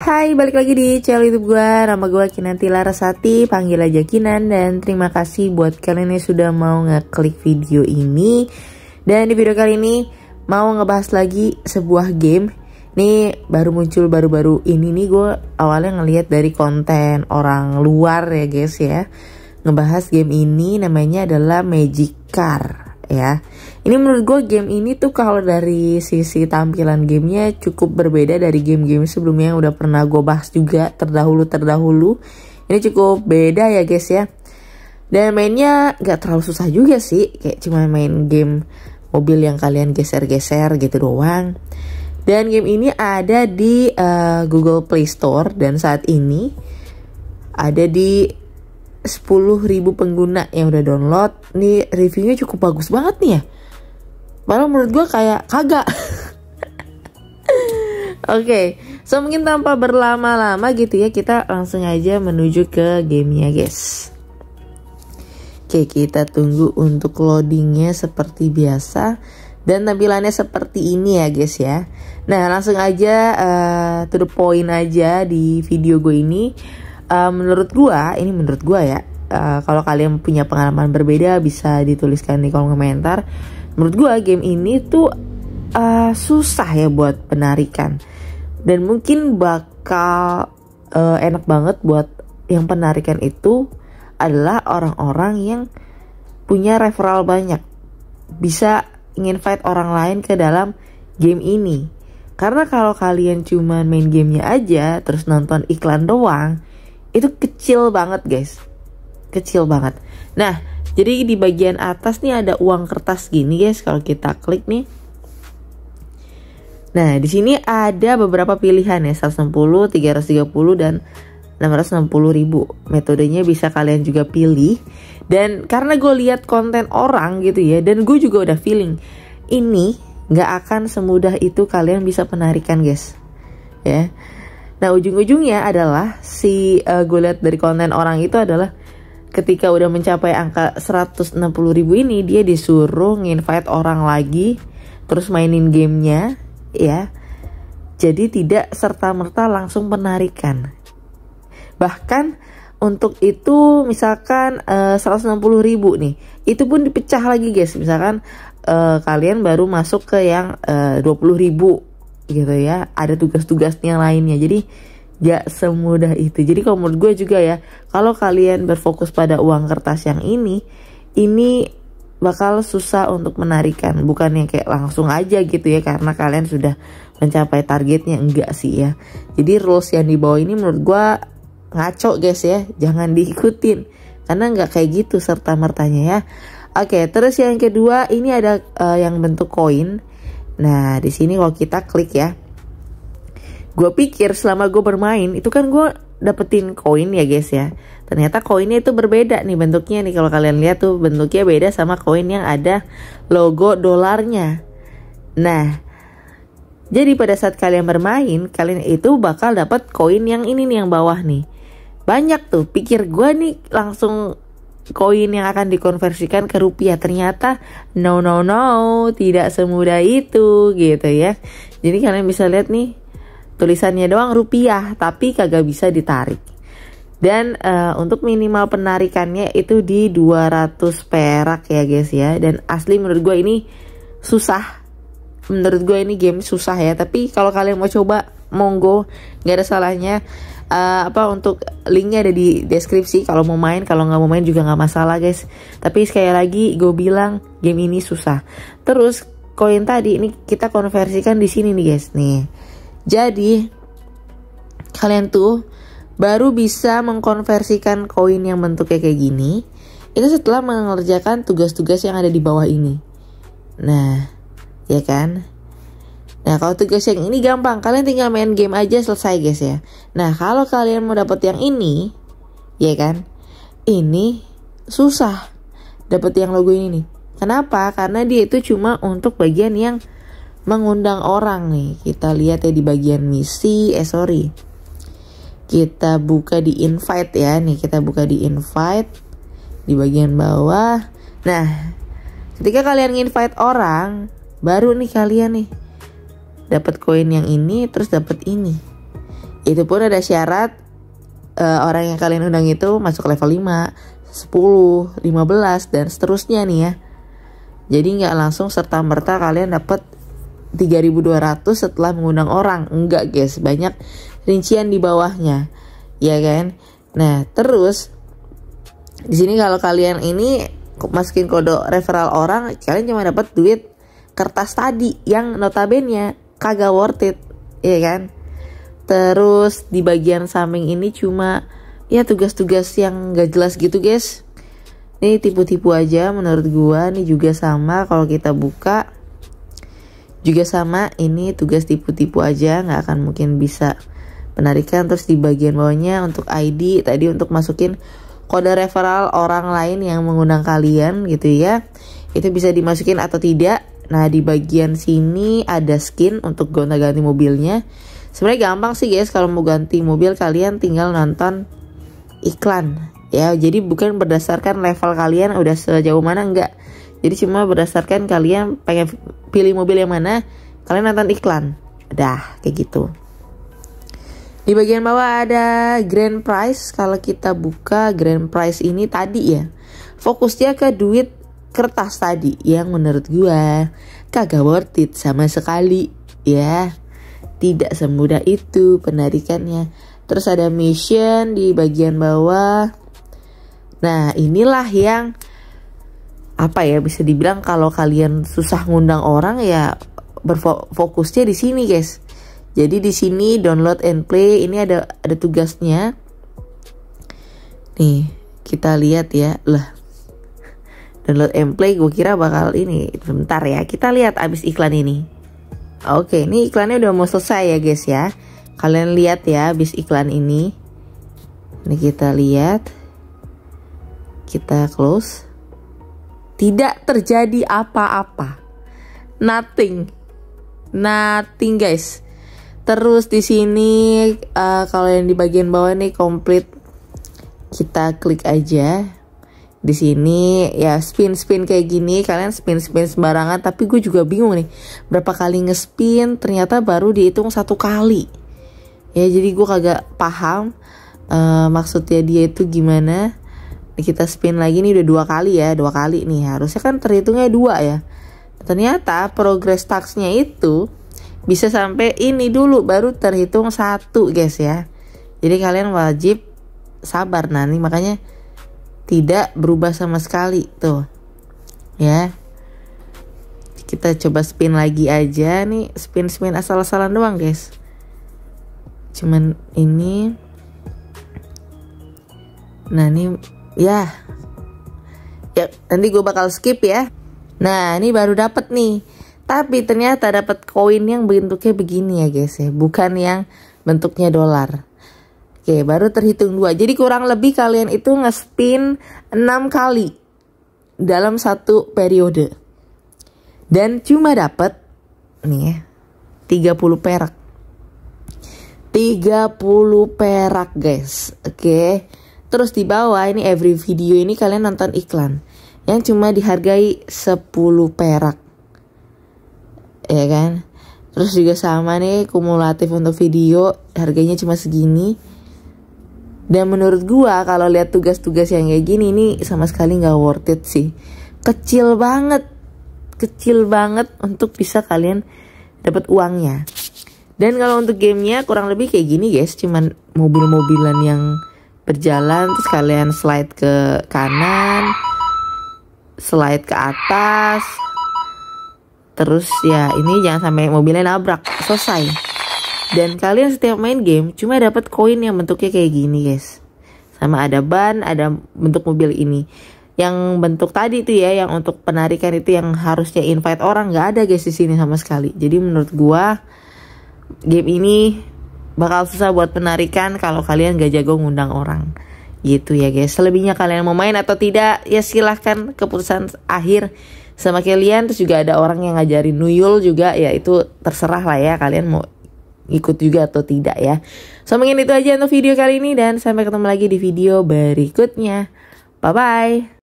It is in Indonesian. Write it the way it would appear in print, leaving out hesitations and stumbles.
Hai, balik lagi di channel YouTube gue. Nama gue Kinanti Larasati, panggil aja Kinan. Dan terima kasih buat kalian yang sudah mau ngeklik video ini. Dan di video kali ini mau ngebahas lagi sebuah game. Nih baru muncul baru-baru ini nih, gue awalnya ngelihat dari konten orang luar ya guys ya. Ngebahas game ini namanya adalah Magic Car ya. Ini menurut gue game ini tuh kalau dari sisi tampilan gamenya cukup berbeda dari game-game sebelumnya yang udah pernah gue bahas juga terdahulu. Ini cukup beda ya guys ya. Dan mainnya gak terlalu susah juga sih, kayak cuma main game mobil yang kalian geser-geser gitu doang. Dan game ini ada di Google Play Store dan saat ini ada di 10.000 pengguna yang udah download. Nih reviewnya cukup bagus banget nih ya. Padahal menurut gue kayak kagak. Oke, so mungkin tanpa berlama-lama gitu ya, kita langsung aja menuju ke gamenya guys. Oke, kita tunggu untuk loadingnya seperti biasa. Dan tampilannya seperti ini ya guys ya. Nah langsung aja to the point aja di video gue ini. Menurut gue ya, kalau kalian punya pengalaman berbeda bisa dituliskan di kolom komentar. Menurut gue game ini tuh susah ya buat penarikan. Dan mungkin bakal enak banget buat yang penarikan itu adalah orang-orang yang punya referral banyak. Bisa nginvite orang lain ke dalam game ini. Karena kalau kalian cuma main gamenya aja terus nonton iklan doang, itu kecil banget guys. Kecil banget. Nah, jadi di bagian atas nih ada uang kertas gini guys, kalau kita klik nih. Nah, di sini ada beberapa pilihan ya, 160, 330 dan 660.000. Metodenya bisa kalian juga pilih. Dan karena gue lihat konten orang gitu ya, dan gue juga udah feeling ini nggak akan semudah itu kalian bisa penarikan guys. Ya. Nah, ujung-ujungnya adalah gue lihat dari konten orang itu adalah ketika udah mencapai angka 160.000 ini, dia disuruh nginvite orang lagi terus mainin gamenya ya. Jadi tidak serta-merta langsung penarikan. Bahkan untuk itu misalkan 160.000 nih, itu pun dipecah lagi guys. Misalkan kalian baru masuk ke yang 20.000 gitu ya, ada tugas-tugasnya lainnya. Jadi gak semudah itu. Jadi kalau menurut gue juga ya, kalau kalian berfokus pada uang kertas yang ini bakal susah untuk menarikan. Bukan yang kayak langsung aja gitu ya, karena kalian sudah mencapai targetnya, enggak sih ya. Jadi rules yang di bawah ini menurut gue ngaco guys ya, jangan diikutin karena nggak kayak gitu serta mertanya ya. Oke, terus yang kedua ini ada yang bentuk koin. Nah di sini kalau kita klik ya, gue pikir selama gue bermain itu kan gue dapetin koin ya guys ya. Ternyata koinnya itu berbeda nih bentuknya nih, kalau kalian lihat tuh bentuknya beda sama koin yang ada logo dolarnya. Nah jadi pada saat kalian bermain, kalian itu bakal dapat koin yang ini nih, yang bawah nih. Banyak tuh, pikir gue nih langsung koin yang akan dikonversikan ke rupiah. Ternyata no, tidak semudah itu gitu ya. Jadi kalian bisa lihat nih, tulisannya doang rupiah, tapi kagak bisa ditarik. Dan untuk minimal penarikannya itu di 200 perak ya guys ya. Dan asli menurut gue ini susah. Menurut gue ini game susah ya, tapi kalau kalian mau coba monggo, nggak ada salahnya. Untuk linknya ada di deskripsi kalau mau main. Kalau nggak mau main juga nggak masalah guys. Tapi sekali lagi gue bilang game ini susah. Terus koin tadi ini kita konversikan di sini nih guys nih. Jadi kalian tuh baru bisa mengkonversikan koin yang bentuknya kayak gini itu setelah mengerjakan tugas-tugas yang ada di bawah ini. Nah ya kan. Nah kalau tugas yang ini gampang, kalian tinggal main game aja selesai guys ya. Nah kalau kalian mau dapet yang ini, ya kan, ini susah dapet yang logo ini nih. Kenapa? Karena dia itu cuma untuk bagian yang mengundang orang nih. Kita lihat ya di bagian misi, kita buka di invite ya. Nih kita buka di invite di bagian bawah. Nah ketika kalian invite orang, baru nih kalian nih dapat koin yang ini, terus dapat ini. Itu pun ada syarat orang yang kalian undang itu masuk level 5, 10, 15 dan seterusnya nih ya. Jadi nggak langsung serta merta kalian dapat 3.200 setelah mengundang orang. Enggak guys, banyak rincian di bawahnya, ya kan. Nah terus di sini kalau kalian ini masukin kode referral orang, kalian cuma dapat duit kertas tadi yang notabene kagak worth it, ya kan. Terus di bagian samping ini cuma ya tugas-tugas yang gak jelas gitu guys. Ini tipu-tipu aja menurut gua. Ini juga sama, kalau kita buka juga sama, ini tugas tipu-tipu aja, nggak akan mungkin bisa penarikan. Terus di bagian bawahnya untuk ID tadi untuk masukin kode referral orang lain yang mengundang kalian gitu ya, itu bisa dimasukin atau tidak. Nah di bagian sini ada skin untuk gonta-ganti mobilnya. Sebenarnya gampang sih guys, kalau mau ganti mobil kalian tinggal nonton iklan ya. Jadi bukan berdasarkan level kalian udah sejauh mana, enggak. Jadi cuma berdasarkan kalian pengen pilih mobil yang mana, kalian nonton iklan. Dah kayak gitu. Di bagian bawah ada grand prize. Kalau kita buka grand prize ini tadi ya, fokusnya ke duit kertas tadi yang menurut gua kagak worth it sama sekali ya. Tidak semudah itu penarikannya. Terus ada mission di bagian bawah. Nah inilah yang apa ya, bisa dibilang kalau kalian susah ngundang orang ya berfokusnya di sini guys. Jadi di sini download and play ini ada tugasnya. Nih kita lihat ya, lah download and play gue kira bakal ini. Bentar ya, kita lihat abis iklan ini. Oke, ini iklannya udah mau selesai ya guys ya. Kalian lihat ya abis iklan ini. Ini kita lihat. Kita close. Tidak terjadi apa-apa. Nothing guys. Terus di sini kalau yang di bagian bawah nih complete. Kita klik aja. Di sini ya spin kayak gini, kalian spin sembarangan, tapi gue juga bingung nih berapa kali ngespin, ternyata baru dihitung 1 kali ya. Jadi gue kagak paham maksudnya dia itu gimana. Kita spin lagi nih udah 2 kali ya, 2 kali nih, harusnya kan terhitungnya 2 ya. Ternyata progress tasknya itu bisa sampai ini dulu baru terhitung 1 guys ya. Jadi kalian wajib sabar. Nah nih makanya tidak berubah sama sekali tuh ya. Kita coba spin lagi aja nih, spin asal-asalan doang guys. Cuman ini. Nah ini ya nanti gue bakal skip ya. Nah ini baru dapet nih, tapi ternyata dapat koin yang bentuknya begini ya guys ya, bukan yang bentuknya dolar. Oke, baru terhitung 2. Jadi kurang lebih kalian itu nge-spin 6 kali dalam 1 periode. Dan cuma dapat nih ya 30 perak. 30 perak guys. Oke. Terus di bawah ini every video ini kalian nonton iklan yang cuma dihargai 10 perak. Ya kan? Terus juga sama nih kumulatif untuk video harganya cuma segini. Dan menurut gua kalau lihat tugas-tugas yang kayak gini nih sama sekali nggak worth it sih. Kecil banget untuk bisa kalian dapat uangnya. Dan kalau untuk gamenya kurang lebih kayak gini guys, cuman mobil-mobilan yang berjalan, terus kalian slide ke kanan, slide ke atas, terus ya ini jangan sampai mobilnya nabrak, selesai. Dan kalian setiap main game cuma dapat koin yang bentuknya kayak gini guys. Sama ada ban, ada bentuk mobil ini. Yang bentuk tadi itu ya, yang untuk penarikan itu yang harusnya invite orang, nggak ada guys di sini sama sekali. Jadi menurut gua game ini bakal susah buat penarikan kalau kalian gak jago ngundang orang. Gitu ya guys. Selebihnya kalian mau main atau tidak ya silahkan, keputusan akhir sama kalian. Terus juga ada orang yang ngajarin nuyul juga, ya itu terserah lah ya, kalian mau ikut juga atau tidak ya. So mungkin itu aja untuk video kali ini, dan sampai ketemu lagi di video berikutnya. Bye bye.